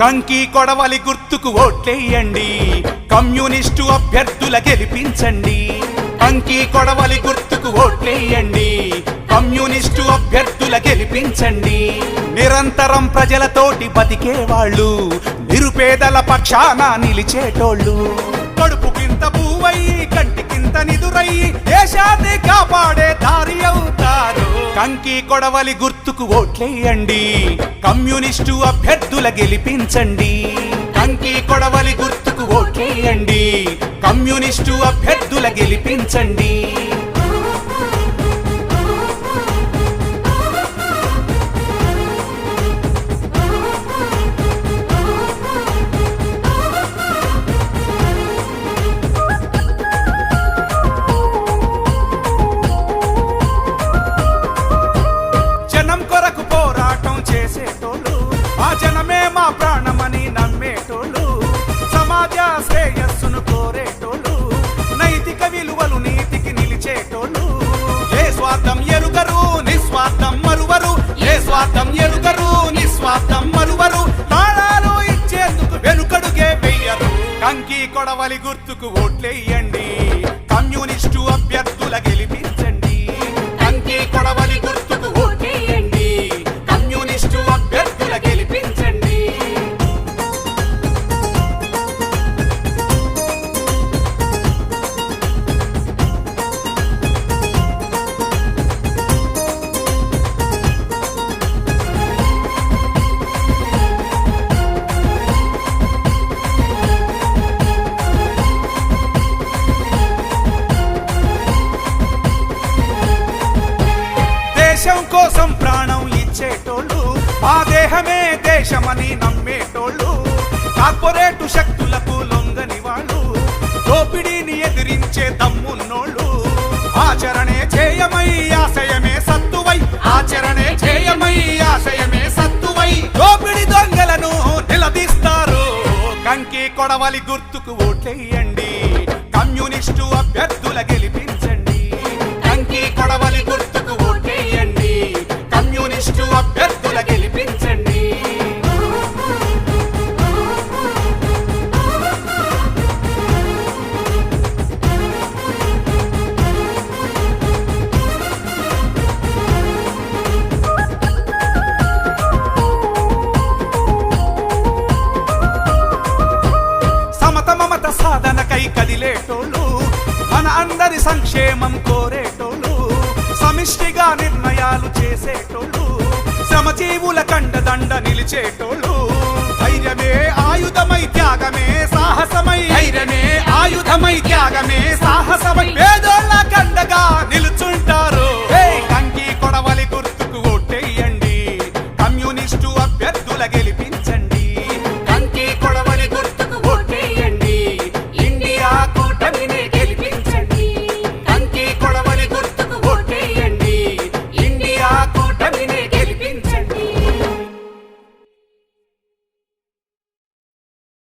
కంకి కొడవలి గుర్తుకు ఓట్లేయండి, కమ్యూనిస్టు అభ్యర్థుల గెలిపించండి. కంకి కొడవలి గుర్తుకు ఓట్లేయండి, కమ్యూనిస్టు అభ్యర్థుల గెలిపించండి. నిరంతరం ప్రజలతోటి బతికేవాళ్ళు, నిరుపేదల పక్షాన నిలిచేటోళ్ళు. కడుపుకింత భూవయ్యి కంటికింత నిదురయ్యి దేశాన్ని కాపాడే దారి అవుతారు. కంకి కొడవలి గుర్తుకు ఓట్లేయండి, కమ్యూనిస్టు అభ్యర్థుల గెలిపించండి. కంకి కొడవలి గుర్తుకు ఓట్లేయండి, కమ్యూనిస్టు అభ్యర్థుల గెలిపించండి. చేసేటోళ్ళు, ఆ జనమే మా ప్రాణమని నమ్మేటోళ్ళు, సమాజ శ్రేయస్సును కోరేటోళ్ళు, నైతిక విలువలు నీతికి నిలిచేటోళ్ళు. ఏ స్వార్థం ఎరుగరు నిస్వార్థం మరువరు, ఏ స్వార్థం ఎరుగరు నిస్వార్థం మరువరు, ప్రాణాలు ఇచ్చేందుకు వెనుకడుగే వెయ్యరు. కంకి కొడవలి గుర్తుకు ఓట్లేయండి, కమ్యూనిస్టు అభ్యర్థుల గెలిపించండి. కంకి కొడవలి గుర్తుకు ఓట్లేయండి, కమ్యూనిస్టు అభ్యర్థుల గెలిపించండి. దేశం కోసం ప్రాణం ఇచ్చేటోళ్ళు, ఆ దేహమే దేశమని నమ్మేటోళ్ళు, కార్పొరేటు శక్తులకు లొంగని వాళ్ళు, దోపిడీని ఎదిరించే దమ్మున్నోళ్ళు. ఆచరణే చేయమై ఆశయమే సత్తువై, ఆచరణే చేయమై ఆశయమే సత్తువై, దోపిడి దొంగలను నిలదీస్తారు. కంకి కొడవలి గుర్తుకు ఓట్లేయండి, కమ్యూనిస్టు అభ్యర్థుల గెలిపించండి. కంకి కొడవలి గుర్తుకు ఓట్లేయండి, కమ్యూనిస్టు అభ్యర్థుల గెలిపించండి. సమత మమత సాధనకై కదిలేటోళ్ళు, మన అందరి సంక్షేమం కోరేటోళ్ళు, సమిష్టిగా నిర్ణయాలు చేసేటోళ్ళు, శ్రమజీవుల కండదండ నిలిచేటోళ్ళు. ధైర్యమే ఆయుధమై త్యాగమే సాహసమై, ధైర్యమే ఆయుధమై త్యాగమే సాహసమై, పేదోళ్ళ కండగా